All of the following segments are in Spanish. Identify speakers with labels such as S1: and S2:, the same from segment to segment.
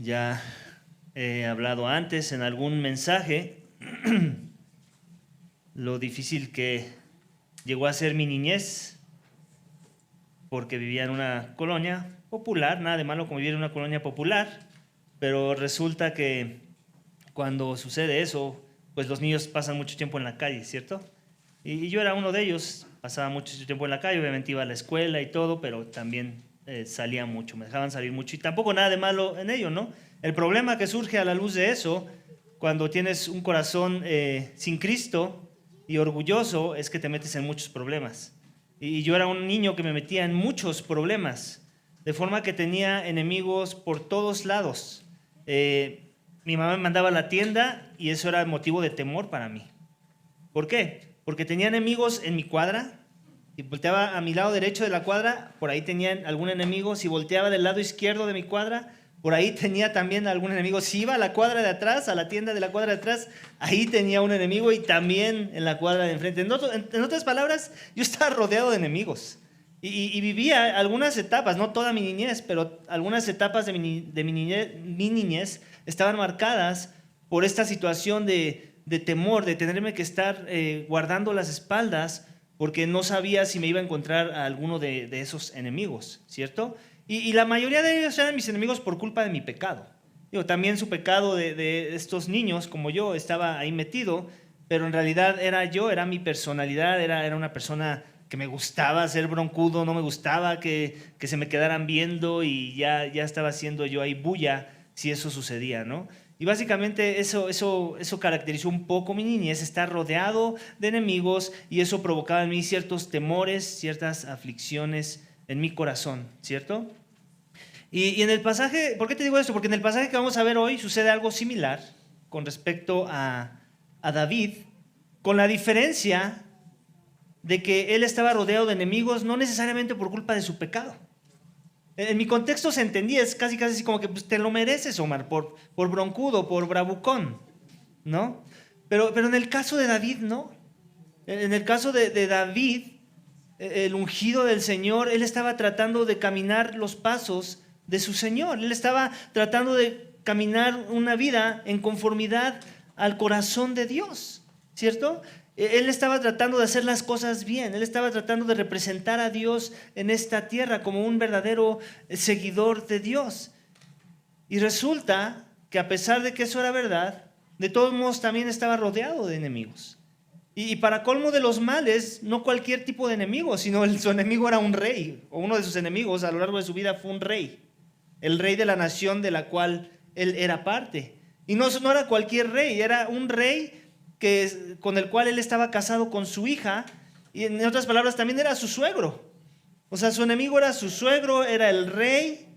S1: Ya he hablado antes en algún mensaje lo difícil que llegó a ser mi niñez, porque vivía en una colonia popular, nada de malo con vivir en una colonia popular, pero resulta que cuando sucede eso, pues los niños pasan mucho tiempo en la calle, ¿cierto? Y yo era uno de ellos, pasaba mucho tiempo en la calle, obviamente iba a la escuela y todo, pero también salía mucho, me dejaban salir mucho y tampoco nada de malo en ello, ¿no? El problema que surge a la luz de eso, cuando tienes un corazón sin Cristo y orgulloso, es que te metes en muchos problemas. Y yo era un niño que me metía en muchos problemas, de forma que tenía enemigos por todos lados. Mi mamá me mandaba a la tienda y eso era motivo de temor para mí. ¿Por qué? Porque tenía enemigos en mi cuadra. Si volteaba a mi lado derecho de la cuadra, por ahí tenía algún enemigo. Si volteaba del lado izquierdo de mi cuadra, por ahí tenía también algún enemigo. Si iba a la cuadra de atrás, a la tienda de la cuadra de atrás, ahí tenía un enemigo y también en la cuadra de enfrente. En otras palabras, yo estaba rodeado de enemigos. Y vivía algunas etapas, no toda mi niñez, pero algunas etapas de mi niñez estaban marcadas por esta situación de temor, de tenerme que estar guardando las espaldas porque no sabía si me iba a encontrar a alguno de esos enemigos, ¿cierto? Y la mayoría de ellos eran mis enemigos por culpa de mi pecado. Digo, también su pecado de estos niños, como yo, estaba ahí metido, pero en realidad era mi personalidad, era una persona que me gustaba ser broncudo, no me gustaba que se me quedaran viendo y ya estaba haciendo yo ahí bulla si eso sucedía, ¿no? Y básicamente eso caracterizó un poco mi niñez, estar rodeado de enemigos y eso provocaba en mí ciertos temores, ciertas aflicciones en mi corazón, ¿cierto? Y en el pasaje, ¿por qué te digo esto? Porque en el pasaje que vamos a ver hoy sucede algo similar con respecto a David, con la diferencia de que él estaba rodeado de enemigos no necesariamente por culpa de su pecado. En mi contexto se entendía, es casi así como que pues, te lo mereces, Omar, por broncudo, por bravucón, ¿no? Pero en el caso de David, no. En el caso de David, el ungido del Señor, él estaba tratando de caminar los pasos de su Señor. Él estaba tratando de caminar una vida en conformidad al corazón de Dios, ¿cierto? Él estaba tratando de hacer las cosas bien, él estaba tratando de representar a Dios en esta tierra como un verdadero seguidor de Dios. Y resulta que a pesar de que eso era verdad, de todos modos también estaba rodeado de enemigos. Y para colmo de los males, no cualquier tipo de enemigo, sino su enemigo era un rey, o uno de sus enemigos a lo largo de su vida fue un rey, el rey de la nación de la cual él era parte. Y no era cualquier rey, era un rey con el cual él estaba casado con su hija, y en otras palabras también era su suegro. O sea, su enemigo era su suegro, era el rey,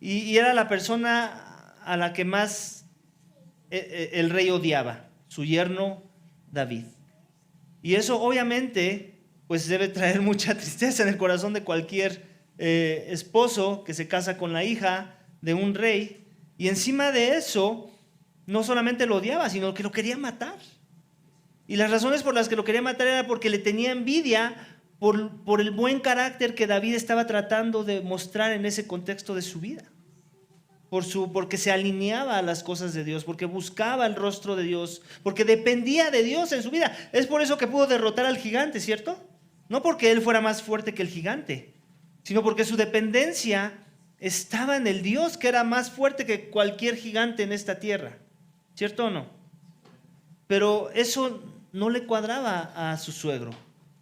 S1: y era la persona a la que más el rey odiaba, su yerno David. Y eso obviamente pues debe traer mucha tristeza en el corazón de cualquier esposo que se casa con la hija de un rey. Y encima de eso, no solamente lo odiaba, sino que lo quería matar. Y las razones por las que lo quería matar era porque le tenía envidia por el buen carácter que David estaba tratando de mostrar en ese contexto de su vida. Porque se alineaba a las cosas de Dios, porque buscaba el rostro de Dios, porque dependía de Dios en su vida. Es por eso que pudo derrotar al gigante, ¿cierto? No porque él fuera más fuerte que el gigante, sino porque su dependencia estaba en el Dios que era más fuerte que cualquier gigante en esta tierra, ¿cierto o no? Pero eso no le cuadraba a su suegro.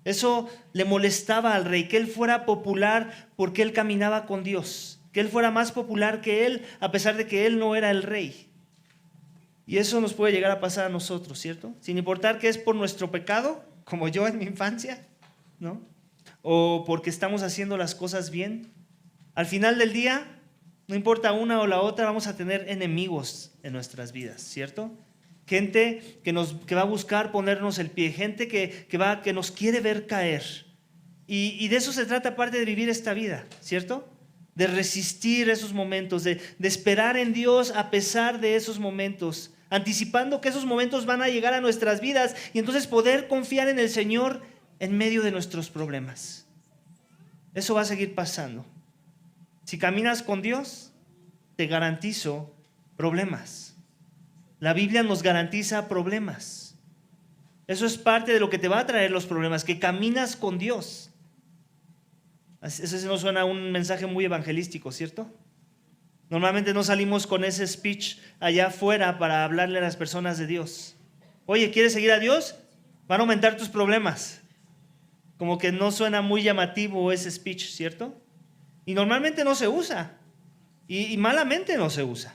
S1: Eso le molestaba al rey, que él fuera popular porque él caminaba con Dios, que él fuera más popular que él, a pesar de que él no era el rey. Y eso nos puede llegar a pasar a nosotros, ¿cierto? Sin importar que es por nuestro pecado, como yo en mi infancia, ¿no? O porque estamos haciendo las cosas bien. Al final del día, no importa una o la otra, vamos a tener enemigos en nuestras vidas, ¿cierto? Gente que va a buscar ponernos el pie, gente que nos quiere ver caer. Y de eso se trata parte de vivir esta vida, ¿cierto? De resistir esos momentos, de esperar en Dios a pesar de esos momentos, anticipando que esos momentos van a llegar a nuestras vidas y entonces poder confiar en el Señor en medio de nuestros problemas. Eso va a seguir pasando. Si caminas con Dios, te garantizo problemas. La Biblia nos garantiza problemas. Eso es parte de lo que te va a traer los problemas, que caminas con Dios. Eso nos suena a un mensaje muy evangelístico, ¿cierto? Normalmente no salimos con ese speech allá afuera para hablarle a las personas de Dios. Oye, ¿quieres seguir a Dios? Van a aumentar tus problemas. Como que no suena muy llamativo ese speech, ¿cierto? Y normalmente no se usa. Y malamente no se usa.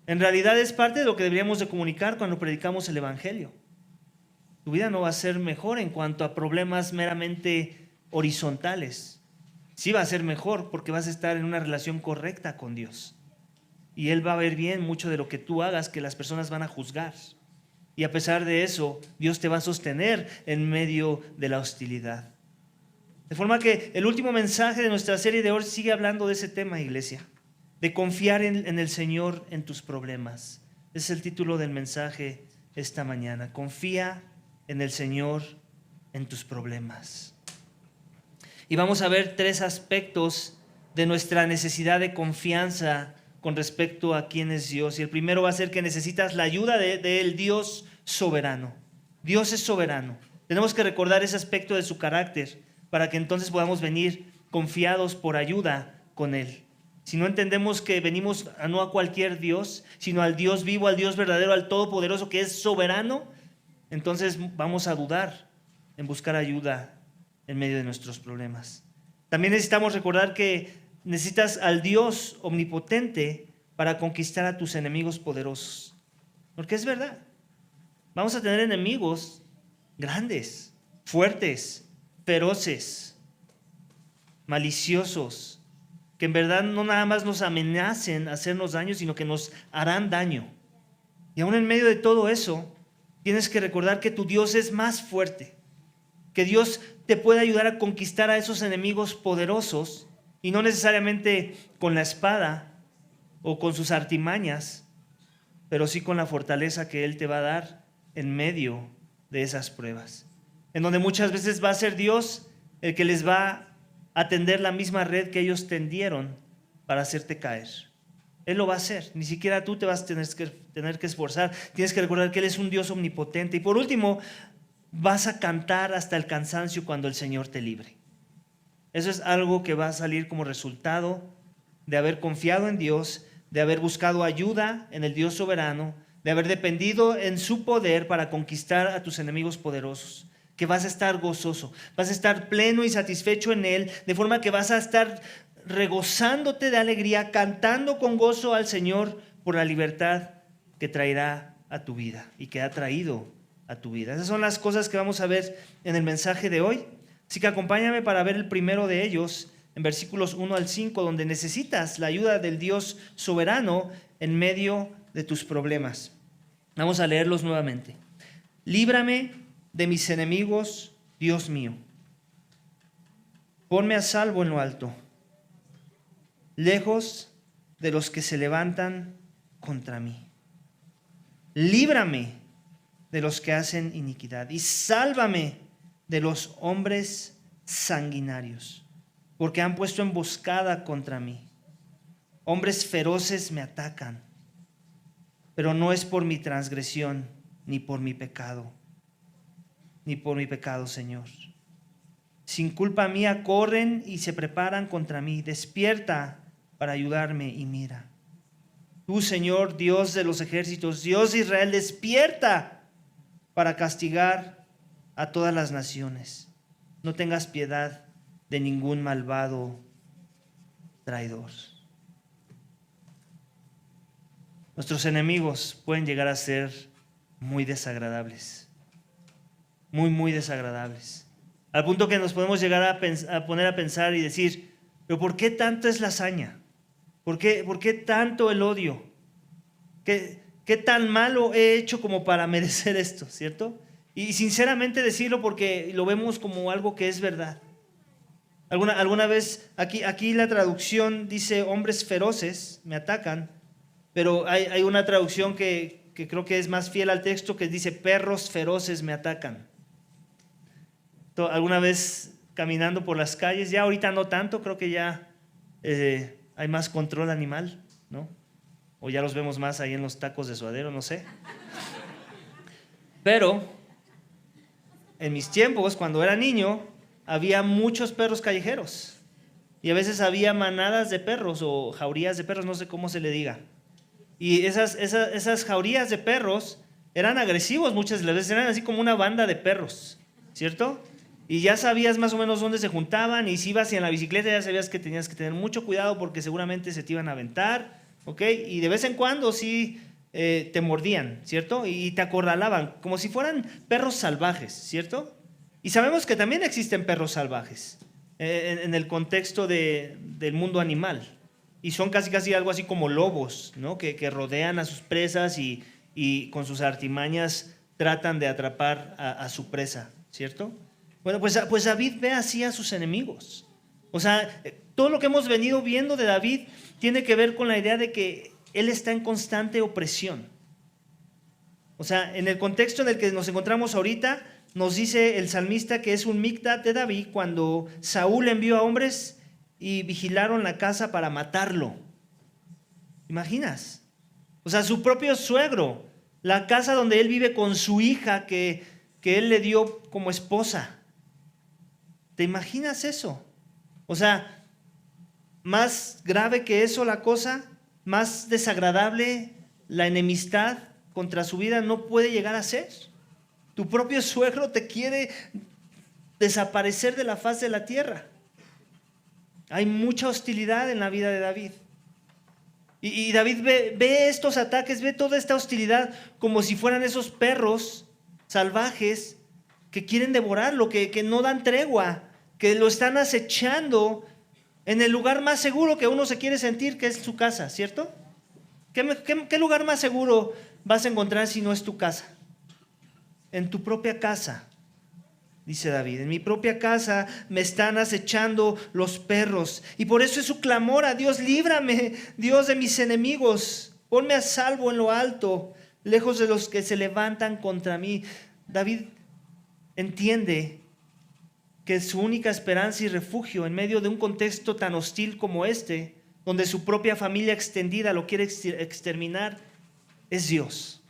S1: En realidad es parte de lo que deberíamos de comunicar cuando predicamos el Evangelio. Tu vida no va a ser mejor en cuanto a problemas meramente horizontales. Sí va a ser mejor porque vas a estar en una relación correcta con Dios. Y Él va a ver bien mucho de lo que tú hagas, que las personas van a juzgar. Y a pesar de eso, Dios te va a sostener en medio de la hostilidad. De forma que el último mensaje de nuestra serie de hoy sigue hablando de ese tema, iglesia. De confiar en el Señor en tus problemas. Ese es el título del mensaje esta mañana. Confía en el Señor en tus problemas. Y vamos a ver 3 aspectos de nuestra necesidad de confianza con respecto a quién es Dios. Y el primero va a ser que necesitas la ayuda del Dios soberano. Dios es soberano. Tenemos que recordar ese aspecto de su carácter para que entonces podamos venir confiados por ayuda con Él. Si no entendemos que venimos no a cualquier Dios, sino al Dios vivo, al Dios verdadero, al Todopoderoso que es soberano, entonces vamos a dudar en buscar ayuda en medio de nuestros problemas. También necesitamos recordar que necesitas al Dios omnipotente para conquistar a tus enemigos poderosos. Porque es verdad, vamos a tener enemigos grandes, fuertes, feroces, maliciosos, que en verdad no nada más nos amenacen a hacernos daño, sino que nos harán daño. Y aún en medio de todo eso, tienes que recordar que tu Dios es más fuerte, que Dios te puede ayudar a conquistar a esos enemigos poderosos, y no necesariamente con la espada o con sus artimañas, pero sí con la fortaleza que Él te va a dar en medio de esas pruebas, en donde muchas veces va a ser Dios el que les va a tender la misma red que ellos tendieron para hacerte caer. Él lo va a hacer, ni siquiera tú te vas a tener que esforzar. Tienes que recordar que Él es un Dios omnipotente. Y por último, vas a cantar hasta el cansancio cuando el Señor te libre. Eso es algo que va a salir como resultado de haber confiado en Dios, de haber buscado ayuda en el Dios soberano, de haber dependido en su poder para conquistar a tus enemigos poderosos. Que vas a estar gozoso, vas a estar pleno y satisfecho en Él, de forma que vas a estar regozándote de alegría, cantando con gozo al Señor por la libertad que traerá a tu vida y que ha traído a tu vida. Esas son las cosas que vamos a ver en el mensaje de hoy. Así que acompáñame para ver el primero de ellos, en versículos 1 al 5, donde necesitas la ayuda del Dios soberano en medio de tus problemas. Vamos a leerlos nuevamente. Líbrame de mis enemigos, Dios mío. Ponme a salvo en lo alto, lejos de los que se levantan contra mí. Líbrame de los que hacen iniquidad y sálvame de los hombres sanguinarios, porque han puesto emboscada contra mí. Hombres feroces me atacan, pero no es por mi transgresión ni por mi pecado, Señor. Sin culpa mía corren y se preparan contra mí. Despierta para ayudarme y mira. Tú, Señor, Dios de los ejércitos, Dios de Israel, despierta para castigar a todas las naciones. No tengas piedad de ningún malvado traidor. Nuestros enemigos pueden llegar a ser muy desagradables. Muy desagradables. Al punto que nos podemos llegar a poner a pensar y decir, ¿pero por qué tanto es la hazaña? ¿Por qué tanto el odio? ¿Qué tan malo he hecho como para merecer esto? ¿Cierto? Y sinceramente decirlo porque lo vemos como algo que es verdad. Alguna vez, aquí la traducción dice hombres feroces me atacan, pero hay una traducción que creo que es más fiel al texto que dice perros feroces me atacan. Alguna vez caminando por las calles, ya ahorita no tanto, creo que ya hay más control animal, ¿no? o ya los vemos más ahí en los tacos de suadero, no sé. Pero en mis tiempos, cuando era niño, había muchos perros callejeros. Y a veces había manadas de perros o jaurías de perros, no sé cómo se le diga. Y esas jaurías de perros eran agresivos muchas de las veces, eran así como una banda de perros, ¿cierto? Y ya sabías más o menos dónde se juntaban, y si ibas en la bicicleta ya sabías que tenías que tener mucho cuidado porque seguramente se te iban a aventar, ¿ok? Y de vez en cuando sí te mordían, ¿cierto? Y te acorralaban, como si fueran perros salvajes, ¿cierto? Y sabemos que también existen perros salvajes en el contexto del mundo animal. Y son casi algo así como lobos, ¿no? Que rodean a sus presas y con sus artimañas tratan de atrapar a su presa, ¿cierto? Bueno, pues David ve así a sus enemigos. O sea, todo lo que hemos venido viendo de David tiene que ver con la idea de que él está en constante opresión. O sea, en el contexto en el que nos encontramos ahorita, nos dice el salmista que es un Mictat de David cuando Saúl envió a hombres y vigilaron la casa para matarlo. ¿Imaginas? O sea, su propio suegro, la casa donde él vive con su hija que él le dio como esposa. ¿Te imaginas eso? O sea, más grave que eso la cosa, más desagradable la enemistad contra su vida no puede llegar a ser. Tu propio suegro te quiere desaparecer de la faz de la tierra. Hay mucha hostilidad en la vida de David. Y David ve estos ataques, ve toda esta hostilidad como si fueran esos perros salvajes que quieren devorarlo, que no dan tregua, que lo están acechando en el lugar más seguro que uno se quiere sentir, que es su casa, ¿cierto? ¿Qué lugar más seguro vas a encontrar si no es tu casa? En tu propia casa, dice David, en mi propia casa me están acechando los perros. Y por eso es su clamor a Dios: líbrame, Dios, de mis enemigos, ponme a salvo en lo alto, lejos de los que se levantan contra mí. David entiende que su única esperanza y refugio en medio de un contexto tan hostil como este, donde su propia familia extendida lo quiere exterminar, es Dios.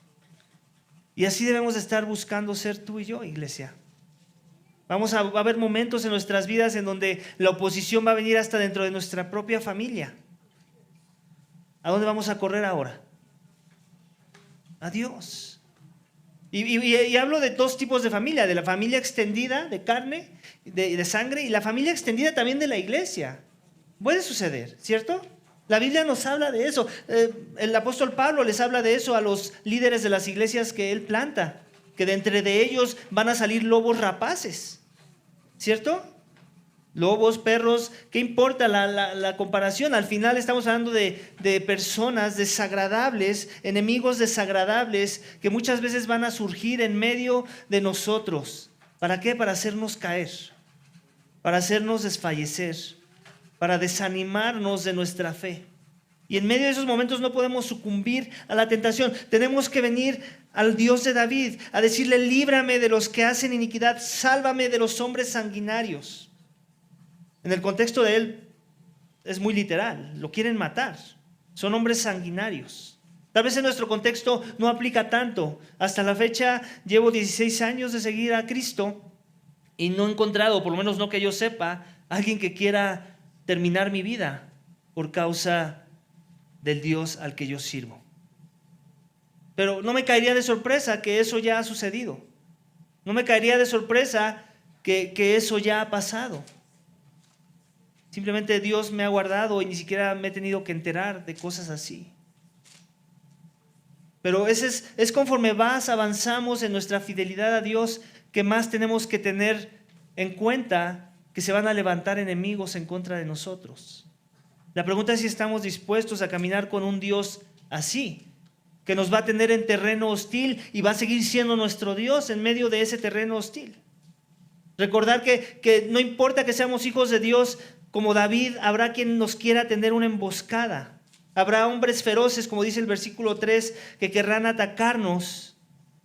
S1: Y así debemos estar buscando ser tú y yo, iglesia. Va a haber momentos en nuestras vidas en donde la oposición va a venir hasta dentro de nuestra propia familia. ¿A dónde vamos a correr ahora? A Dios. Y hablo de dos tipos de familia: de la familia extendida de carne, de sangre, y la familia extendida también de la iglesia. Puede suceder, ¿cierto? La Biblia nos habla de eso. El apóstol Pablo les habla de eso a los líderes de las iglesias que él planta, que de entre de ellos van a salir lobos rapaces, ¿cierto? Lobos, perros, ¿qué importa la comparación? Al final estamos hablando de personas desagradables, enemigos desagradables, que muchas veces van a surgir en medio de nosotros. ¿Para qué? Para hacernos caer, para hacernos desfallecer, para desanimarnos de nuestra fe. Y en medio de esos momentos no podemos sucumbir a la tentación. Tenemos que venir al Dios de David a decirle: líbrame de los que hacen iniquidad, sálvame de los hombres sanguinarios. En el contexto de él es muy literal, lo quieren matar, son hombres sanguinarios. Tal vez en nuestro contexto no aplica tanto. Hasta la fecha llevo 16 años de seguir a Cristo y no he encontrado, por lo menos no que yo sepa, alguien que quiera terminar mi vida por causa del Dios al que yo sirvo. Pero no me caería de sorpresa que eso ya ha sucedido. No me caería de sorpresa que eso ya ha pasado. Simplemente Dios me ha guardado y ni siquiera me he tenido que enterar de cosas así. Pero es conforme avanzamos en nuestra fidelidad a Dios, que más tenemos que tener en cuenta que se van a levantar enemigos en contra de nosotros. La pregunta es si estamos dispuestos a caminar con un Dios así, que nos va a tener en terreno hostil y va a seguir siendo nuestro Dios en medio de ese terreno hostil. Recordar que no importa que seamos hijos de Dios, como David, habrá quien nos quiera tender una emboscada. Habrá hombres feroces, como dice el versículo 3, que querrán atacarnos,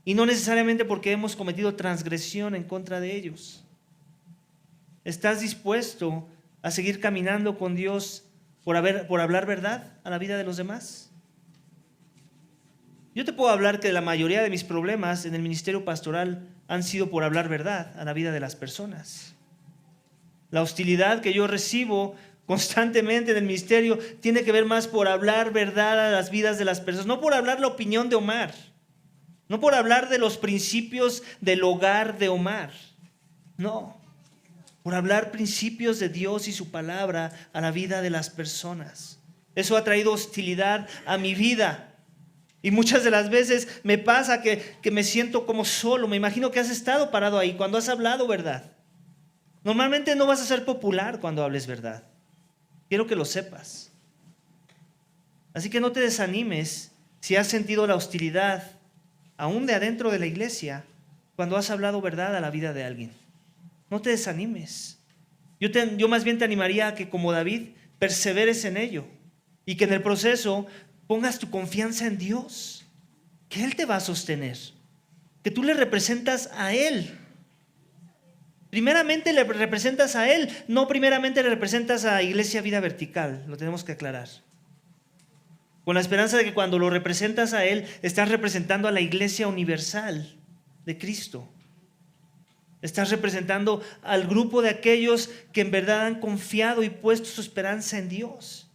S1: y no necesariamente porque hemos cometido transgresión en contra de ellos. ¿Estás dispuesto a seguir caminando con Dios por hablar verdad a la vida de los demás? Yo te puedo hablar que la mayoría de mis problemas en el ministerio pastoral han sido por hablar verdad a la vida de las personas. La hostilidad que yo recibo constantemente en el ministerio tiene que ver más por hablar verdad a las vidas de las personas, no por hablar la opinión de Omar, no por hablar de los principios del hogar de Omar, no, por hablar principios de Dios y su palabra a la vida de las personas. Eso ha traído hostilidad a mi vida. Y muchas de las veces me pasa que me siento como solo. Me imagino que has estado parado ahí cuando has hablado verdad. Normalmente no vas a ser popular cuando hables verdad. Quiero que lo sepas. Así que no te desanimes si has sentido la hostilidad, aún de adentro de la iglesia, cuando has hablado verdad a la vida de alguien. No te desanimes. Yo más bien te animaría a que, como David, perseveres en ello y que en el proceso pongas tu confianza en Dios, que Él te va a sostener, que tú le representas a Él. Primeramente le representas a Él, no primeramente le representas a Iglesia Vida Vertical, lo tenemos que aclarar. Con la esperanza de que cuando lo representas a Él, estás representando a la Iglesia Universal de Cristo. Estás representando al grupo de aquellos que en verdad han confiado y puesto su esperanza en Dios.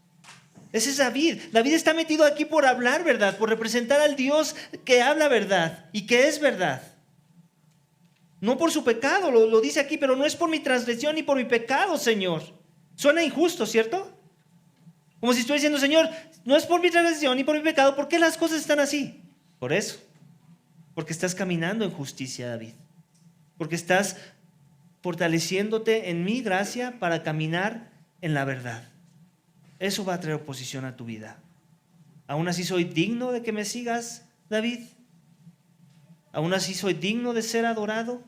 S1: Ese es David. David está metido aquí por hablar verdad, por representar al Dios que habla verdad y que es verdad. No por su pecado, lo dice aquí, pero no es por mi transgresión ni por mi pecado, Señor. Suena injusto, ¿cierto? Como si estuviera diciendo, Señor, no es por mi transgresión ni por mi pecado, ¿por qué las cosas están así? Por eso, porque estás caminando en justicia, David. Porque estás fortaleciéndote en mi gracia para caminar en la verdad. Eso va a traer oposición a tu vida. ¿Aún así soy digno de que me sigas, David? ¿Aún así soy digno de ser adorado?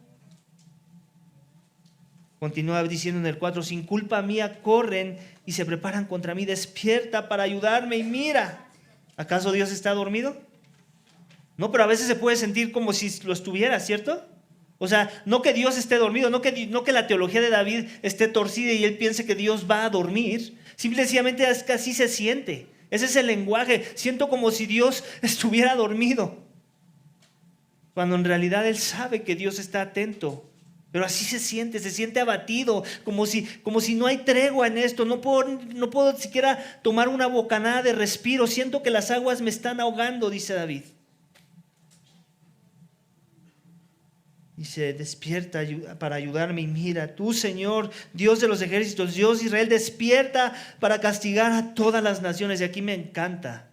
S1: Continúa diciendo en el 4, sin culpa mía corren y se preparan contra mí. Despierta para ayudarme y mira. ¿Acaso Dios está dormido? No, pero a veces se puede sentir como si lo estuviera, ¿cierto? O sea, no que Dios esté dormido, no que la teología de David esté torcida y él piense que Dios va a dormir. Simplemente es que así se siente. Ese es el lenguaje. Siento como si Dios estuviera dormido. Cuando en realidad él sabe que Dios está atento. Pero así se siente abatido, como si no hay tregua en esto. No puedo siquiera tomar una bocanada de respiro. Siento que las aguas me están ahogando, dice David. Dice, despierta para ayudarme y mira, tú, Señor, Dios de los ejércitos, Dios de Israel, despierta para castigar a todas las naciones. Y aquí me encanta,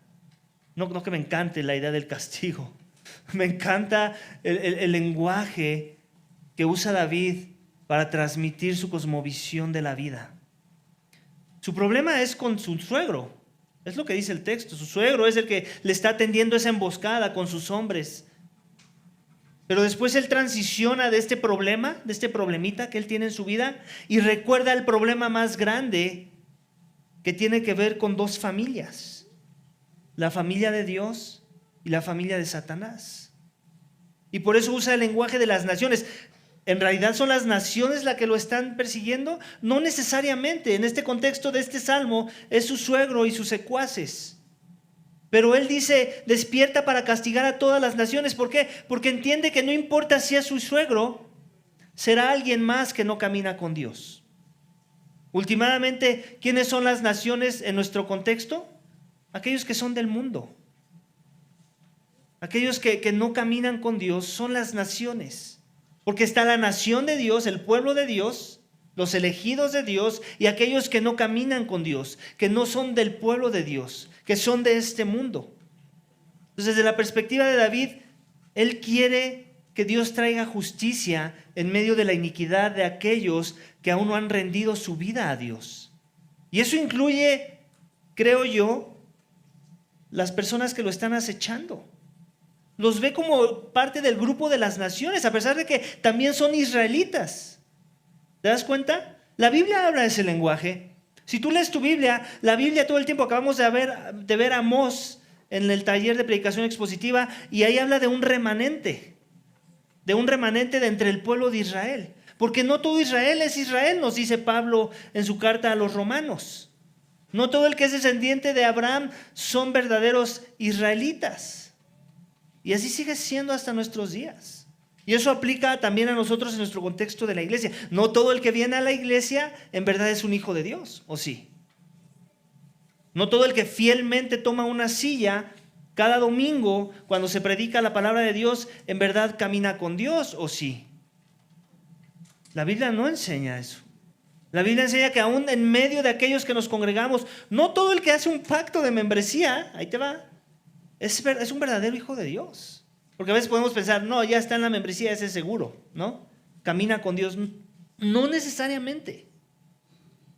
S1: no que me encante la idea del castigo, me encanta el lenguaje que usa David para transmitir su cosmovisión de la vida. Su problema es con su suegro, es lo que dice el texto. Su suegro es el que le está tendiendo esa emboscada con sus hombres. Pero después él transiciona de este problema, de este problemita que él tiene en su vida, y recuerda el problema más grande que tiene que ver con dos familias: la familia de Dios y la familia de Satanás. Y por eso usa el lenguaje de las naciones. ¿En realidad son las naciones las que lo están persiguiendo? No necesariamente. En este contexto de este salmo es su suegro y sus secuaces. Pero él dice, despierta para castigar a todas las naciones. ¿Por qué? Porque entiende que no importa si es su suegro, será alguien más que no camina con Dios. Últimamente, ¿quiénes son las naciones en nuestro contexto? Aquellos que son del mundo. Aquellos que no caminan con Dios son las naciones. Porque está la nación de Dios, el pueblo de Dios, los elegidos de Dios, y aquellos que no caminan con Dios, que no son del pueblo de Dios, que son de este mundo. Entonces, desde la perspectiva de David, él quiere que Dios traiga justicia en medio de la iniquidad de aquellos que aún no han rendido su vida a Dios. Y eso incluye, creo yo, las personas que lo están acechando. Los ve como parte del grupo de las naciones, a pesar de que también son israelitas. ¿Te das cuenta? La Biblia habla de ese lenguaje. Si tú lees tu Biblia, la Biblia todo el tiempo, acabamos de ver a Amós en el taller de predicación expositiva, y ahí habla de un remanente de entre el pueblo de Israel. Porque no todo Israel es Israel, nos dice Pablo en su carta a los romanos. No todo el que es descendiente de Abraham son verdaderos israelitas. Y así sigue siendo hasta nuestros días. Y eso aplica también a nosotros en nuestro contexto de la iglesia. No todo el que viene a la iglesia en verdad es un hijo de Dios, ¿o sí? No todo el que fielmente toma una silla cada domingo cuando se predica la palabra de Dios en verdad camina con Dios, ¿o sí? La Biblia no enseña eso. La Biblia enseña que aún en medio de aquellos que nos congregamos, no todo el que hace un pacto de membresía, ahí te va, es un verdadero hijo de Dios. Porque a veces podemos pensar, no, ya está en la membresía, ese es seguro, ¿no? Camina con Dios. No necesariamente.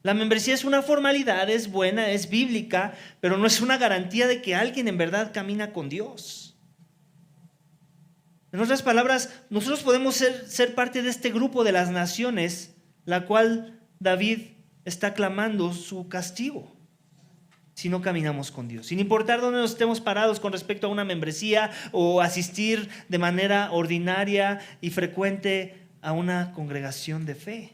S1: La membresía es una formalidad, es buena, es bíblica, pero no es una garantía de que alguien en verdad camina con Dios. En otras palabras, nosotros podemos ser parte de este grupo de las naciones, la cual David está clamando su castigo si no caminamos con Dios. Sin importar dónde nos estemos parados con respecto a una membresía o asistir de manera ordinaria y frecuente a una congregación de fe.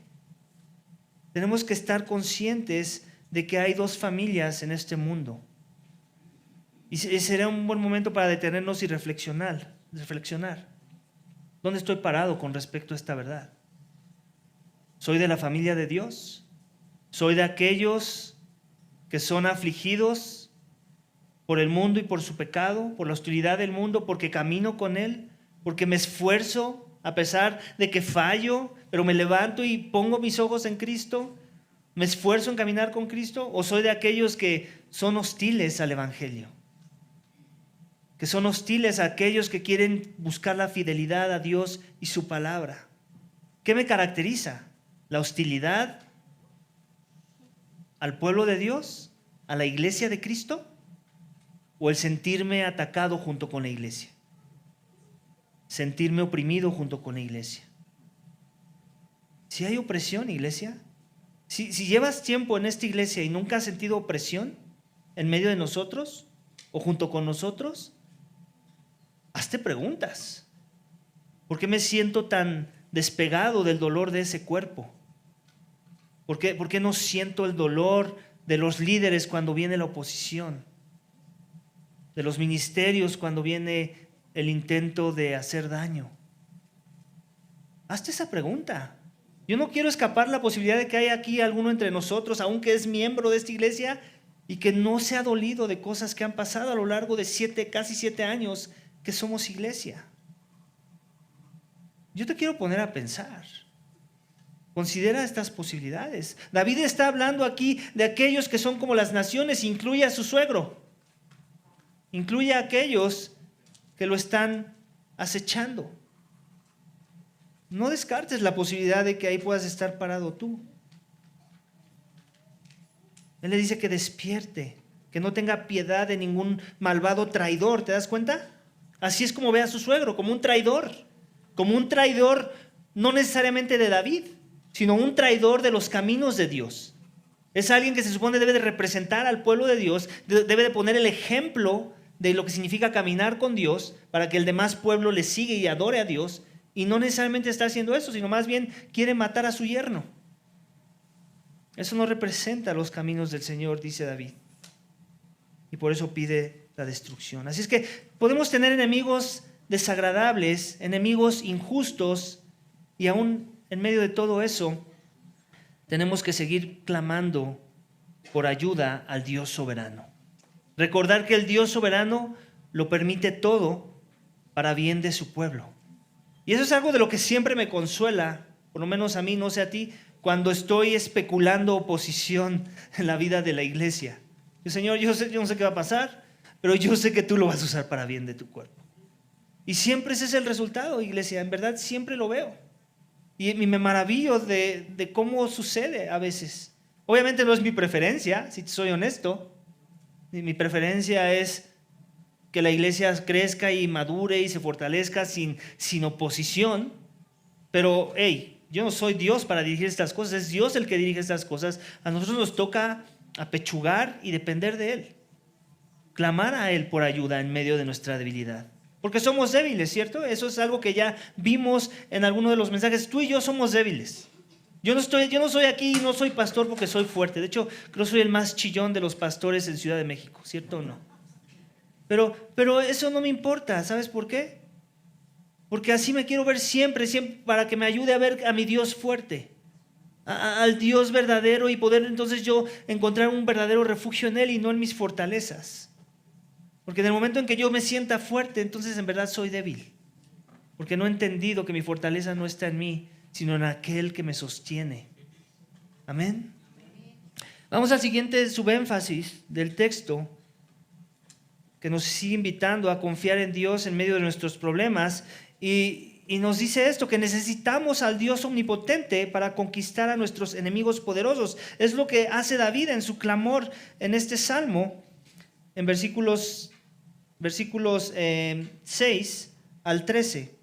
S1: Tenemos que estar conscientes de que hay dos familias en este mundo. Y sería un buen momento para detenernos y reflexionar. ¿Dónde estoy parado con respecto a esta verdad? ¿Soy de la familia de Dios? ¿Soy de aquellos que son afligidos por el mundo y por su pecado, por la hostilidad del mundo, porque camino con Él, porque me esfuerzo a pesar de que fallo, pero me levanto y pongo mis ojos en Cristo? ¿Me esfuerzo en caminar con Cristo? ¿O soy de aquellos que son hostiles al Evangelio? Que son hostiles a aquellos que quieren buscar la fidelidad a Dios y su palabra. ¿Qué me caracteriza? ¿La hostilidad al pueblo de Dios, a la iglesia de Cristo, o el sentirme atacado junto con la iglesia? Sentirme oprimido junto con la iglesia. Si hay opresión, iglesia, si llevas tiempo en esta iglesia y nunca has sentido opresión en medio de nosotros o junto con nosotros, hazte preguntas. ¿Por qué me siento tan despegado del dolor de ese cuerpo? ¿Por qué no siento el dolor de los líderes cuando viene la oposición? De los ministerios cuando viene el intento de hacer daño. Hazte esa pregunta. Yo no quiero escapar la posibilidad de que haya aquí alguno entre nosotros, aunque es miembro de esta iglesia, y que no se ha dolido de cosas que han pasado a lo largo de casi 7 años que somos iglesia. Yo te quiero poner a pensar. Considera estas posibilidades. David está hablando aquí de aquellos que son como las naciones, incluye a su suegro, incluye a aquellos que lo están acechando. No descartes la posibilidad de que ahí puedas estar parado tú. Él le dice que despierte, que no tenga piedad de ningún malvado traidor. ¿Te das cuenta? Así es como ve a su suegro, como un traidor no necesariamente de David, sino un traidor de los caminos de Dios. Es alguien que se supone debe de representar al pueblo de Dios, debe de poner el ejemplo de lo que significa caminar con Dios para que el demás pueblo le siga y adore a Dios, y no necesariamente está haciendo eso, sino más bien quiere matar a su yerno. Eso no representa los caminos del Señor, dice David, y por eso pide la destrucción. Así es que podemos tener enemigos desagradables, enemigos injustos, y aún en medio de todo eso, tenemos que seguir clamando por ayuda al Dios soberano. Recordar que el Dios soberano lo permite todo para bien de su pueblo. Y eso es algo de lo que siempre me consuela, por lo menos a mí, no sé a ti, cuando estoy especulando oposición en la vida de la iglesia. Señor, yo no sé qué va a pasar, pero yo sé que tú lo vas a usar para bien de tu cuerpo. Y siempre ese es el resultado, iglesia, en verdad siempre lo veo. Y me maravillo de cómo sucede a veces. Obviamente no es mi preferencia, si soy honesto. Mi preferencia es que la iglesia crezca y madure y se fortalezca sin oposición. Pero, yo no soy Dios para dirigir estas cosas, es Dios el que dirige estas cosas. A nosotros nos toca apechugar y depender de Él. Clamar a Él por ayuda en medio de nuestra debilidad. Porque somos débiles, ¿cierto? Eso es algo que ya vimos en alguno de los mensajes. Tú y yo somos débiles. Yo no soy aquí, no soy pastor porque soy fuerte. De hecho, creo que soy el más chillón de los pastores en Ciudad de México, ¿cierto o no? Pero eso no me importa. ¿Sabes por qué? Porque así me quiero ver siempre, siempre, para que me ayude a ver a mi Dios fuerte, al Dios verdadero, y poder entonces yo encontrar un verdadero refugio en Él y no en mis fortalezas. Porque en el momento en que yo me sienta fuerte, entonces en verdad soy débil. Porque no he entendido que mi fortaleza no está en mí, sino en aquel que me sostiene. Amén. Vamos al siguiente subénfasis del texto, que nos sigue invitando a confiar en Dios en medio de nuestros problemas. Y nos dice esto, que necesitamos al Dios omnipotente para conquistar a nuestros enemigos poderosos. Es lo que hace David en su clamor en este salmo, en versículos 6 al 13.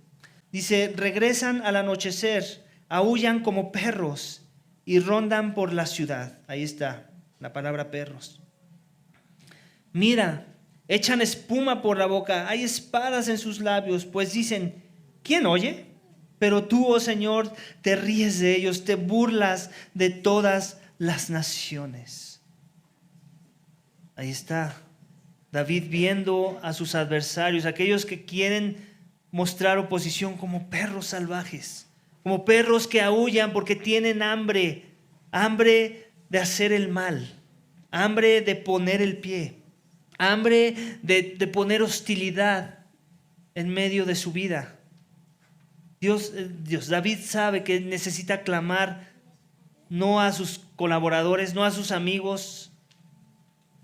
S1: Dice: regresan al anochecer, aúllan como perros y rondan por la ciudad. Ahí está la palabra perros. Mira, echan espuma por la boca, hay espadas en sus labios, pues dicen: ¿quién oye? Pero tú, oh Señor, te ríes de ellos, te burlas de todas las naciones. Ahí está David viendo a sus adversarios, aquellos que quieren mostrar oposición, como perros salvajes, como perros que aúllan porque tienen hambre de hacer el mal, hambre de poner el pie, hambre de poner hostilidad en medio de su vida. David sabe que necesita clamar no a sus colaboradores, no a sus amigos,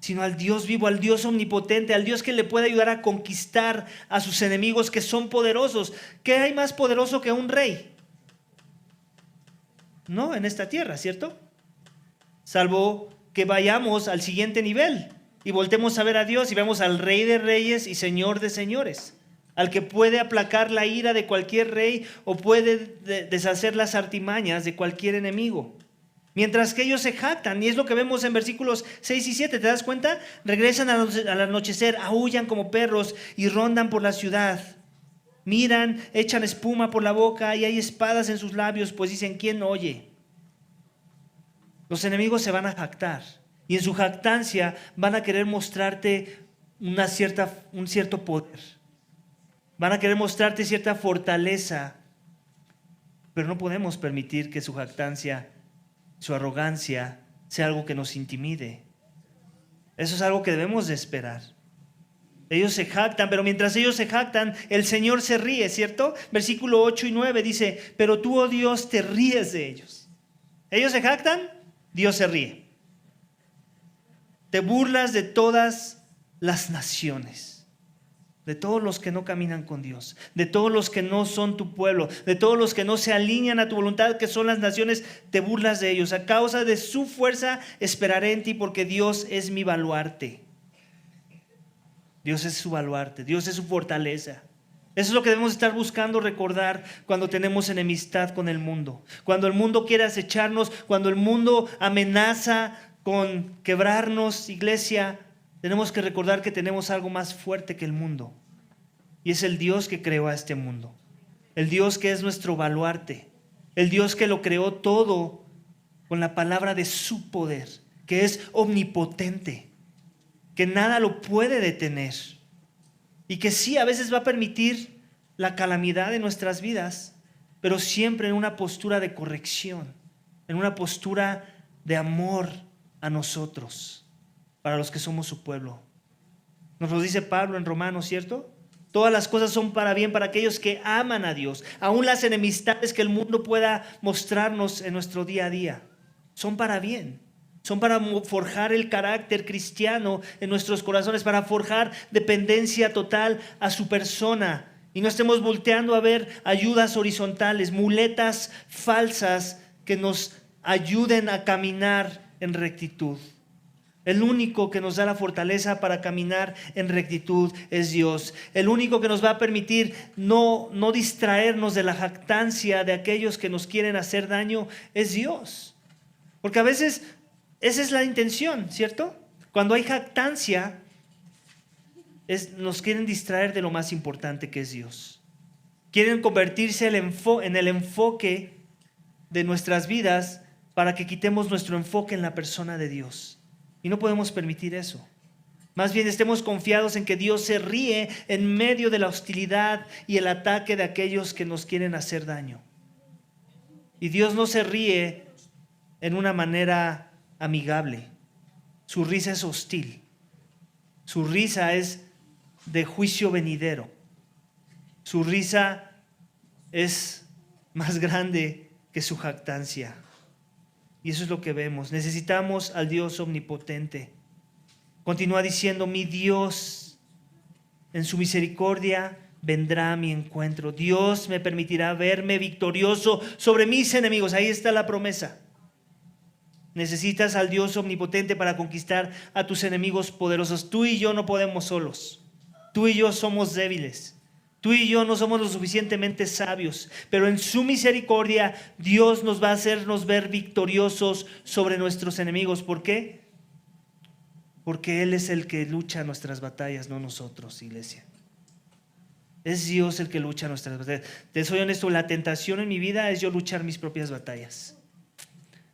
S1: sino al Dios vivo, al Dios omnipotente, al Dios que le puede ayudar a conquistar a sus enemigos, que son poderosos. ¿Qué hay más poderoso que un rey? No, en esta tierra, ¿cierto? Salvo que vayamos al siguiente nivel y voltemos a ver a Dios y vemos al Rey de Reyes y Señor de Señores, al que puede aplacar la ira de cualquier rey o puede deshacer las artimañas de cualquier enemigo. Mientras que ellos se jactan, y es lo que vemos en versículos 6 y 7, ¿te das cuenta? Regresan al anochecer, aúllan como perros y rondan por la ciudad. Miran, echan espuma por la boca y hay espadas en sus labios, pues dicen: ¿quién oye? Los enemigos se van a jactar, y en su jactancia van a querer mostrarte un cierto poder. Van a querer mostrarte cierta fortaleza, pero no podemos permitir que su jactancia, su arrogancia, sea algo que nos intimide. Eso es algo que debemos de esperar. Ellos se jactan, pero mientras ellos se jactan, el Señor se ríe, ¿cierto? Versículo 8 y 9 dice: pero tú, oh Dios, te ríes de ellos. Ellos se jactan, Dios se ríe. Te burlas de todas las naciones, de todos los que no caminan con Dios, de todos los que no son tu pueblo, de todos los que no se alinean a tu voluntad, que son las naciones. Te burlas de ellos. A causa de su fuerza esperaré en ti, porque Dios es mi baluarte. Dios es su baluarte, Dios es su fortaleza. Eso es lo que debemos estar buscando recordar cuando tenemos enemistad con el mundo, cuando el mundo quiere acecharnos, cuando el mundo amenaza con quebrarnos. Iglesia, tenemos que recordar que tenemos algo más fuerte que el mundo, y es el Dios que creó a este mundo, el Dios que es nuestro baluarte, el Dios que lo creó todo con la palabra de su poder, que es omnipotente, que nada lo puede detener, y que sí, a veces va a permitir la calamidad en nuestras vidas, pero siempre en una postura de corrección, en una postura de amor a nosotros, para los que somos su pueblo. Nos lo dice Pablo en Romanos, ¿cierto? Todas las cosas son para bien para aquellos que aman a Dios. Aún las enemistades que el mundo pueda mostrarnos en nuestro día a día son para bien. Son para forjar el carácter cristiano en nuestros corazones, para forjar dependencia total a su persona. Y no estemos volteando a ver ayudas horizontales, muletas falsas que nos ayuden a caminar en rectitud. El único que nos da la fortaleza para caminar en rectitud es Dios. El único que nos va a permitir no distraernos de la jactancia de aquellos que nos quieren hacer daño es Dios. Porque a veces esa es la intención, ¿cierto? Cuando hay jactancia, nos quieren distraer de lo más importante, que es Dios. Quieren convertirse en el enfoque de nuestras vidas para que quitemos nuestro enfoque en la persona de Dios. Y no podemos permitir eso. Más bien estemos confiados en que Dios se ríe en medio de la hostilidad y el ataque de aquellos que nos quieren hacer daño. Y Dios no se ríe en una manera amigable. Su risa es hostil. Su risa es de juicio venidero. Su risa es más grande que su jactancia. Y eso es lo que vemos. Necesitamos al Dios omnipotente. Continúa diciendo, mi Dios en su misericordia vendrá a mi encuentro. Dios me permitirá verme victorioso sobre mis enemigos. Ahí está la promesa. Necesitas al Dios omnipotente para conquistar a tus enemigos poderosos. Tú y yo no podemos solos. Tú y yo somos débiles. Tú y yo no somos lo suficientemente sabios. Pero en su misericordia Dios nos va a hacernos ver victoriosos sobre nuestros enemigos. ¿Por qué? Porque Él es el que lucha nuestras batallas, no nosotros, iglesia. Es Dios el que lucha nuestras batallas. Te soy honesto, la tentación en mi vida es yo luchar mis propias batallas.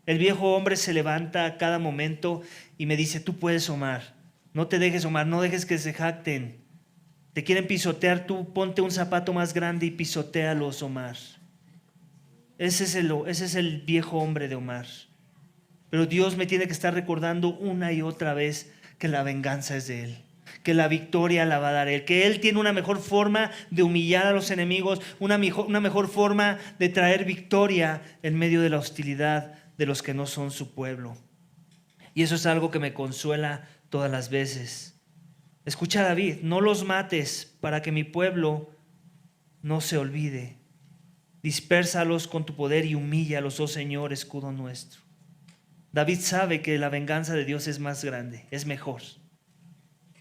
S1: El viejo hombre se levanta a cada momento y me dice, tú puedes, Omar. No te dejes, Omar, no dejes que se jacten. Te quieren pisotear, tú ponte un zapato más grande y pisotéalos, Omar. Ese es el viejo hombre de Omar. Pero Dios me tiene que estar recordando una y otra vez que la venganza es de Él, que la victoria la va a dar Él, que Él tiene una mejor forma de humillar a los enemigos, una mejor forma de traer victoria en medio de la hostilidad de los que no son su pueblo. Y eso es algo que me consuela todas las veces. Escucha a David, no los mates para que mi pueblo no se olvide. Dispérsalos con tu poder y humíllalos, oh Señor, escudo nuestro. David sabe que la venganza de Dios es más grande, es mejor.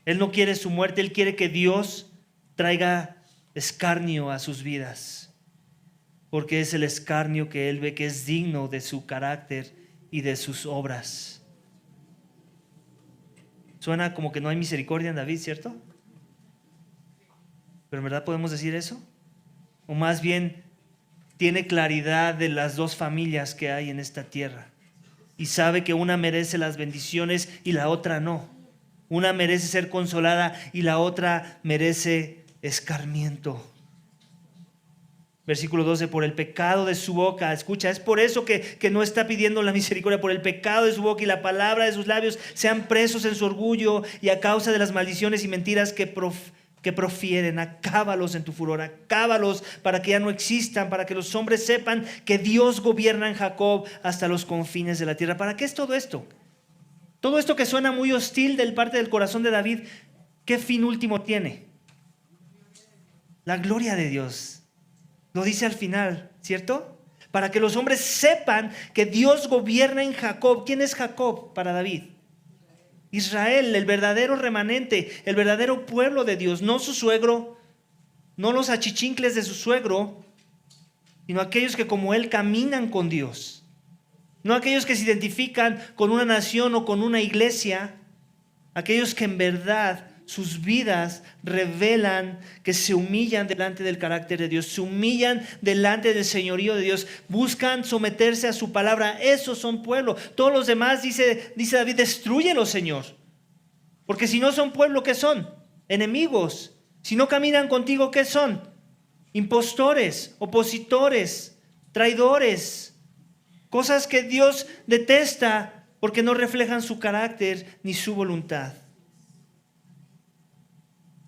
S1: Él no quiere su muerte, él quiere que Dios traiga escarnio a sus vidas, porque es el escarnio que él ve que es digno de su carácter y de sus obras. Suena como que no hay misericordia en David, ¿cierto? ¿Pero en verdad podemos decir eso? O más bien, tiene claridad de las dos familias que hay en esta tierra. Y sabe que una merece las bendiciones y la otra no. Una merece ser consolada y la otra merece escarmiento. Versículo 12, por el pecado de su boca. Escucha, es por eso que no está pidiendo la misericordia. Por el pecado de su boca y la palabra de sus labios sean presos en su orgullo, y a causa de las maldiciones y mentiras que profieren, acábalos en tu furor, acábalos para que ya no existan, para que los hombres sepan que Dios gobierna en Jacob hasta los confines de la tierra. ¿Para qué es todo esto? Todo esto que suena muy hostil del parte del corazón de David, ¿qué fin último tiene? La gloria de Dios. Lo dice al final, ¿cierto? Para que los hombres sepan que Dios gobierna en Jacob. ¿Quién es Jacob para David? Israel, el verdadero remanente, el verdadero pueblo de Dios, no su suegro, no los achichincles de su suegro, sino aquellos que como él caminan con Dios, no aquellos que se identifican con una nación o con una iglesia, aquellos que en verdad sus vidas revelan que se humillan delante del carácter de Dios, se humillan delante del señorío de Dios, buscan someterse a su palabra. Esos son pueblo. Todos los demás, dice David, destrúyelos, Señor. Porque si no son pueblo, ¿qué son? Enemigos. Si no caminan contigo, ¿qué son? Impostores, opositores, traidores. Cosas que Dios detesta porque no reflejan su carácter ni su voluntad.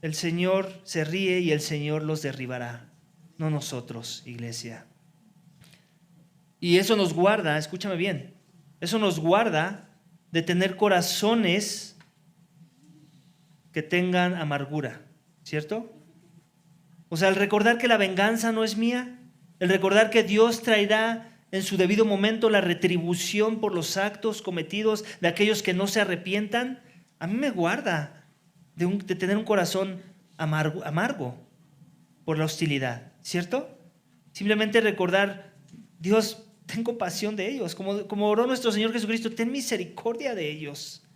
S1: El Señor se ríe y el Señor los derribará, no nosotros, iglesia. Y eso nos guarda, escúchame bien, eso nos guarda de tener corazones que tengan amargura, ¿cierto? O sea, el recordar que la venganza no es mía, el recordar que Dios traerá en su debido momento la retribución por los actos cometidos de aquellos que no se arrepientan, a mí me guarda de tener un corazón amargo por la hostilidad, ¿cierto? Simplemente recordar, Dios, ten compasión de ellos, como oró nuestro Señor Jesucristo, ten misericordia de ellos,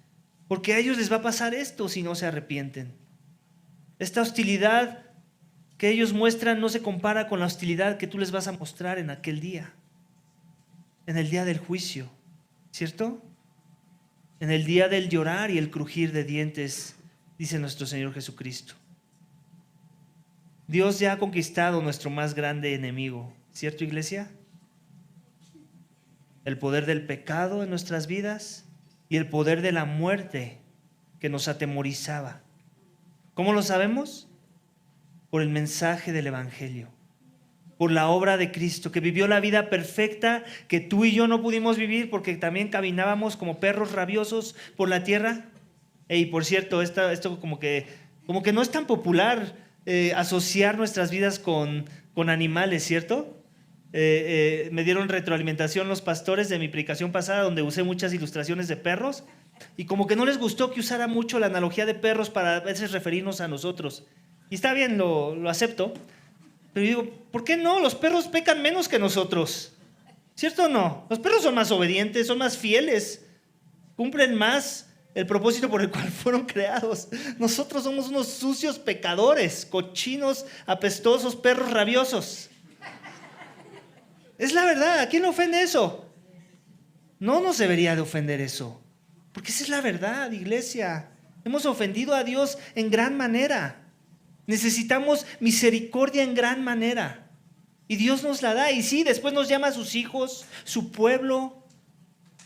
S1: porque a ellos les va a pasar esto si no se arrepienten. Esta hostilidad que ellos muestran no se compara con la hostilidad que tú les vas a mostrar en aquel día, en el día del juicio, ¿cierto? En el día del llorar y el crujir de dientes dice nuestro Señor Jesucristo. Dios ya ha conquistado nuestro más grande enemigo, ¿cierto, iglesia? El poder del pecado en nuestras vidas y el poder de la muerte que nos atemorizaba. ¿Cómo lo sabemos? Por el mensaje del Evangelio, por la obra de Cristo, que vivió la vida perfecta que tú y yo no pudimos vivir porque también caminábamos como perros rabiosos por la tierra. Y por cierto, esto como que no es tan popular asociar nuestras vidas con animales, ¿cierto? Me dieron retroalimentación los pastores de mi predicación pasada, donde usé muchas ilustraciones de perros, y como que no les gustó que usara mucho la analogía de perros para a veces referirnos a nosotros. Y está bien, lo acepto, pero digo, ¿por qué no? Los perros pecan menos que nosotros, ¿cierto o no? Los perros son más obedientes, son más fieles, cumplen más el propósito por el cual fueron creados. Nosotros somos unos sucios pecadores, cochinos, apestosos, perros rabiosos. Es la verdad. ¿A quién le ofende eso? No nos debería de ofender eso, porque esa es la verdad, iglesia. Hemos ofendido a Dios en gran manera. Necesitamos misericordia en gran manera, y Dios nos la da. Y sí, después nos llama a sus hijos, su pueblo,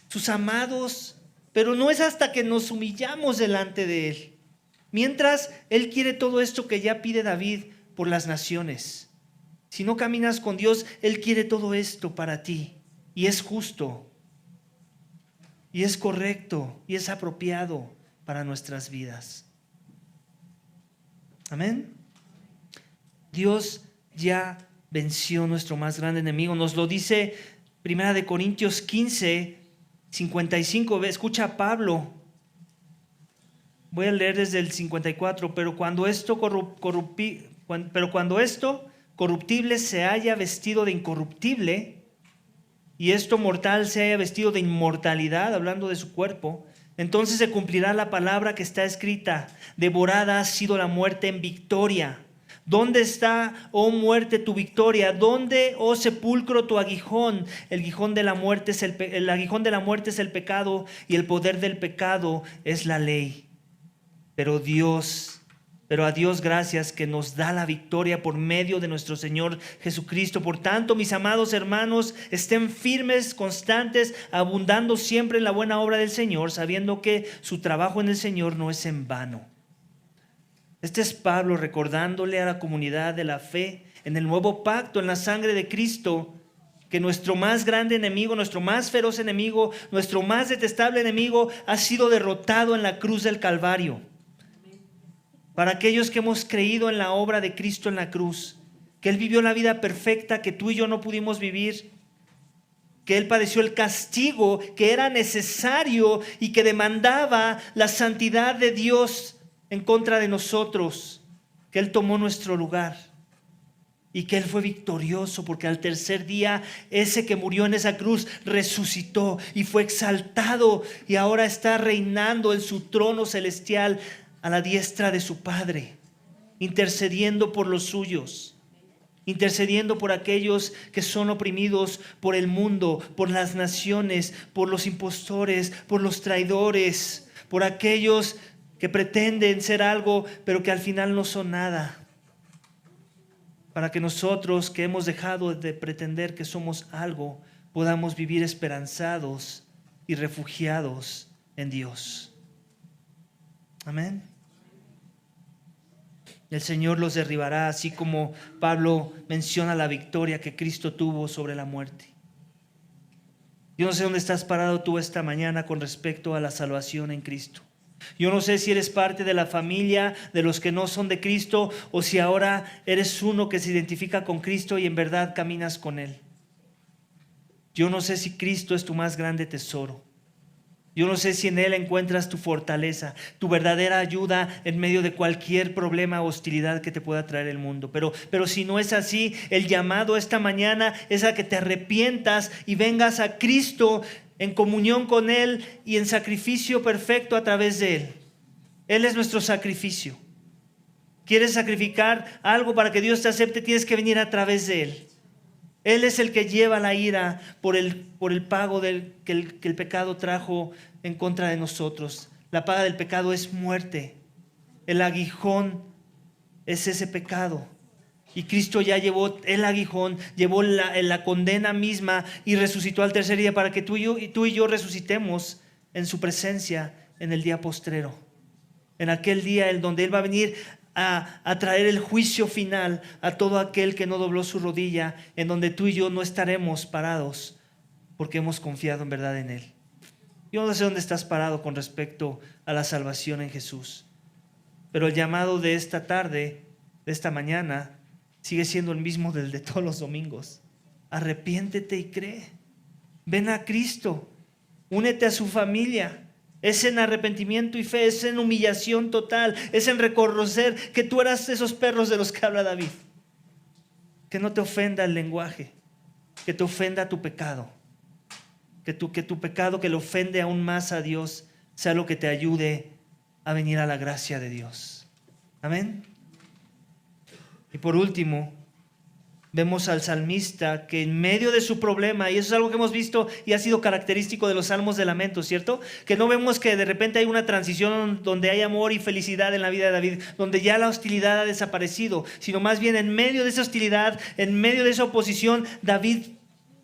S1: sus amados, pero no es hasta que nos humillamos delante de Él. Mientras Él quiere todo esto que ya pide David por las naciones. Si no caminas con Dios, Él quiere todo esto para ti. Y es justo, y es correcto, y es apropiado para nuestras vidas. Amén. Dios ya venció nuestro más grande enemigo. Nos lo dice 1 Corintios 15, 55. Escucha a Pablo. Voy a leer desde el 54. Pero cuando esto corruptible se haya vestido de incorruptible, y esto mortal se haya vestido de inmortalidad, hablando de su cuerpo, entonces se cumplirá la palabra que está escrita: devorada ha sido la muerte en victoria. ¿Dónde está, oh muerte, tu victoria? ¿Dónde, oh sepulcro, tu aguijón? El aguijón de la muerte es el pecado, y el poder del pecado es la ley. Pero a Dios gracias, que nos da la victoria por medio de nuestro Señor Jesucristo. Por tanto, mis amados hermanos, estén firmes, constantes, abundando siempre en la buena obra del Señor, sabiendo que su trabajo en el Señor no es en vano. Este es Pablo recordándole a la comunidad de la fe en el nuevo pacto, en la sangre de Cristo, que nuestro más grande enemigo, nuestro más feroz enemigo, nuestro más detestable enemigo ha sido derrotado en la cruz del Calvario. Para aquellos que hemos creído en la obra de Cristo en la cruz, que Él vivió la vida perfecta que tú y yo no pudimos vivir, que Él padeció el castigo que era necesario y que demandaba la santidad de Dios en contra de nosotros, que Él tomó nuestro lugar y que Él fue victorioso, porque al tercer día ese que murió en esa cruz resucitó y fue exaltado, y ahora está reinando en su trono celestial a la diestra de su Padre, intercediendo por los suyos, intercediendo por aquellos que son oprimidos por el mundo, por las naciones, por los impostores, por los traidores, por aquellos que pretenden ser algo, pero que al final no son nada. Para que nosotros, que hemos dejado de pretender que somos algo, podamos vivir esperanzados y refugiados en Dios. Amén. El Señor los derribará, así como Pablo menciona la victoria que Cristo tuvo sobre la muerte. Yo no sé dónde estás parado tú esta mañana con respecto a la salvación en Cristo. Yo no sé si eres parte de la familia de los que no son de Cristo, o si ahora eres uno que se identifica con Cristo y en verdad caminas con Él. Yo no sé si Cristo es tu más grande tesoro. Yo no sé si en Él encuentras tu fortaleza, tu verdadera ayuda en medio de cualquier problema o hostilidad que te pueda traer el mundo. Pero si no es así, el llamado esta mañana es a que te arrepientas y vengas a Cristo en comunión con Él y en sacrificio perfecto a través de Él. Él es nuestro sacrificio. ¿Quieres sacrificar algo para que Dios te acepte? Tienes que venir a través de Él. Él es el que lleva la ira por el pago que el pecado trajo en contra de nosotros. La paga del pecado es muerte. El aguijón es ese pecado. Y Cristo ya llevó el aguijón, llevó la condena misma y resucitó al tercer día para que tú y yo resucitemos en su presencia en el día postrero. En aquel día en donde Él va a venir a traer el juicio final a todo aquel que no dobló su rodilla, en donde tú y yo no estaremos parados porque hemos confiado en verdad en Él. Yo no sé dónde estás parado con respecto a la salvación en Jesús, pero el llamado de esta tarde, de esta mañana, sigue siendo el mismo del de todos los domingos. Arrepiéntete y cree. Ven a Cristo. Únete a su familia. Es en arrepentimiento y fe, es en humillación total, es en reconocer que tú eras esos perros de los que habla David. Que no te ofenda el lenguaje, que te ofenda tu pecado. Que tu pecado que le ofende aún más a Dios sea lo que te ayude a venir a la gracia de Dios. Amén. Y por último, vemos al salmista que en medio de su problema, y eso es algo que hemos visto y ha sido característico de los salmos de lamento, ¿cierto? Que no vemos que de repente hay una transición donde hay amor y felicidad en la vida de David, donde ya la hostilidad ha desaparecido, sino más bien en medio de esa hostilidad, en medio de esa oposición, David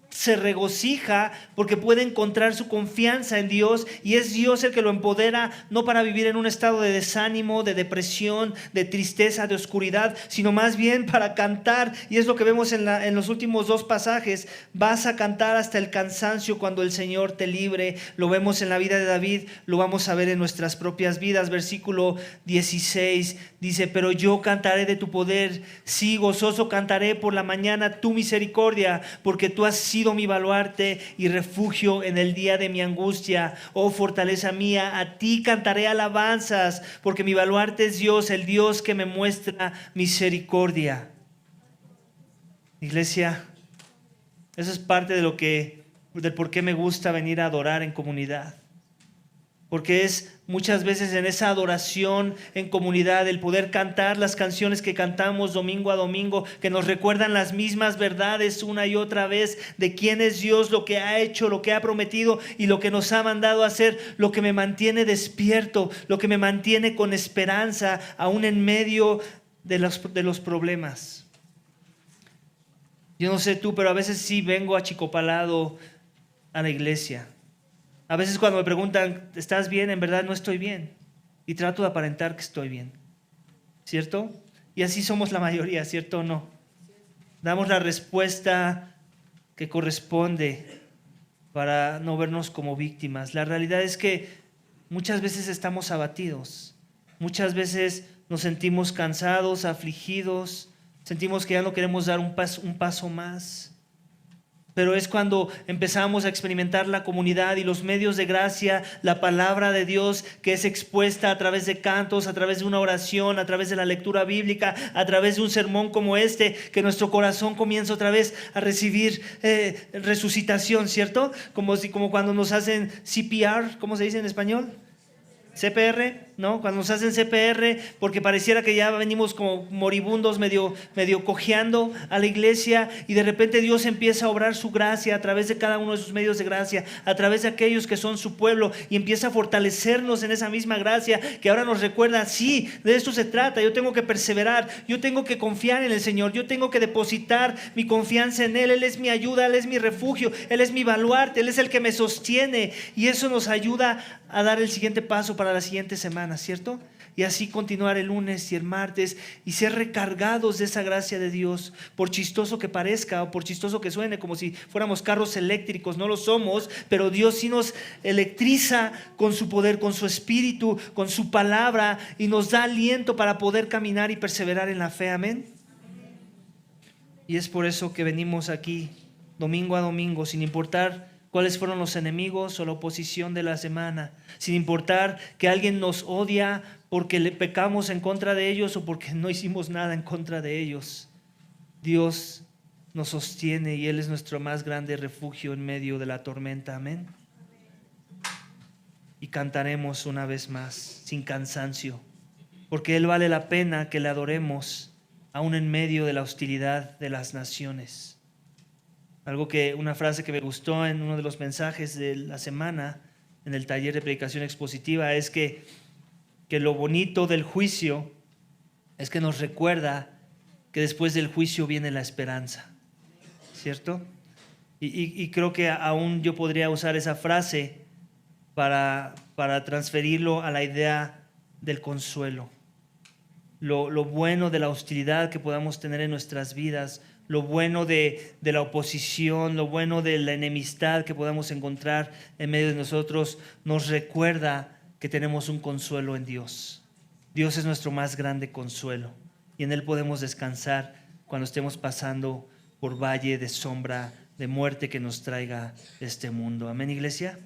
S1: se regocija porque puede encontrar su confianza en Dios, y es Dios el que lo empodera, no para vivir en un estado de desánimo, de depresión, de tristeza, de oscuridad, sino más bien para cantar. Y es lo que vemos en los últimos dos pasajes. Vas a cantar hasta el cansancio cuando el Señor te libre. Lo vemos en la vida de David, lo vamos a ver en nuestras propias vidas. Versículo 16 dice: pero yo cantaré de tu poder, sí, gozoso cantaré por la mañana tu misericordia, porque tú has sido mi baluarte y refugio en el día de mi angustia. Oh fortaleza mía, a ti cantaré alabanzas, porque mi baluarte es Dios, el Dios que me muestra misericordia. Iglesia, eso es parte del por qué me gusta venir a adorar en comunidad. Porque es muchas veces en esa adoración en comunidad, el poder cantar las canciones que cantamos domingo a domingo, que nos recuerdan las mismas verdades una y otra vez de quién es Dios, lo que ha hecho, lo que ha prometido y lo que nos ha mandado a hacer, lo que me mantiene despierto, lo que me mantiene con esperanza, aún en medio de los problemas. Yo no sé tú, pero a veces sí vengo achicopalado a la iglesia. A veces cuando me preguntan, ¿estás bien? En verdad no estoy bien. Y trato de aparentar que estoy bien. ¿Cierto? Y así somos la mayoría, ¿cierto o no? Damos la respuesta que corresponde para no vernos como víctimas. La realidad es que muchas veces estamos abatidos. Muchas veces nos sentimos cansados, afligidos. Sentimos que ya no queremos dar un paso más. Pero es cuando empezamos a experimentar la comunidad y los medios de gracia, la palabra de Dios que es expuesta a través de cantos, a través de una oración, a través de la lectura bíblica, a través de un sermón como este, que nuestro corazón comienza otra vez a recibir resucitación, ¿cierto? Como cuando nos hacen CPR, ¿cómo se dice en español? CPR, ¿no? Cuando nos hacen CPR, porque pareciera que ya venimos como moribundos, medio cojeando a la iglesia, y de repente Dios empieza a obrar su gracia a través de cada uno de sus medios de gracia, a través de aquellos que son su pueblo, y empieza a fortalecernos en esa misma gracia que ahora nos recuerda, sí, de esto se trata, yo tengo que perseverar, yo tengo que confiar en el Señor, yo tengo que depositar mi confianza en Él. Él es mi ayuda, Él es mi refugio, Él es mi baluarte, Él es el que me sostiene, y eso nos ayuda a dar el siguiente paso para la siguiente semana, ¿cierto? Y así continuar el lunes y el martes y ser recargados de esa gracia de Dios. Por chistoso que parezca o por chistoso que suene, como si fuéramos carros eléctricos, no lo somos, pero Dios sí nos electriza con su poder, con su espíritu, con su palabra, y nos da aliento para poder caminar y perseverar en la fe. Amén. Y es por eso que venimos aquí domingo a domingo, sin importar cuáles fueron los enemigos o la oposición de la semana, sin importar que alguien nos odia porque le pecamos en contra de ellos o porque no hicimos nada en contra de ellos. Dios nos sostiene y Él es nuestro más grande refugio en medio de la tormenta. Amén. Y cantaremos una vez más sin cansancio, porque Él vale la pena que le adoremos aún en medio de la hostilidad de las naciones. Una frase que me gustó en uno de los mensajes de la semana en el taller de predicación expositiva es que que lo bonito del juicio es que nos recuerda que después del juicio viene la esperanza, ¿cierto? Y creo que aún yo podría usar esa frase para transferirlo a la idea del consuelo. Lo bueno de la hostilidad que podamos tener en nuestras vidas, lo bueno de la oposición, lo bueno de la enemistad que podamos encontrar en medio de nosotros, nos recuerda que tenemos un consuelo en Dios. Dios es nuestro más grande consuelo y en Él podemos descansar cuando estemos pasando por valle de sombra, de muerte que nos traiga este mundo. Amén, iglesia.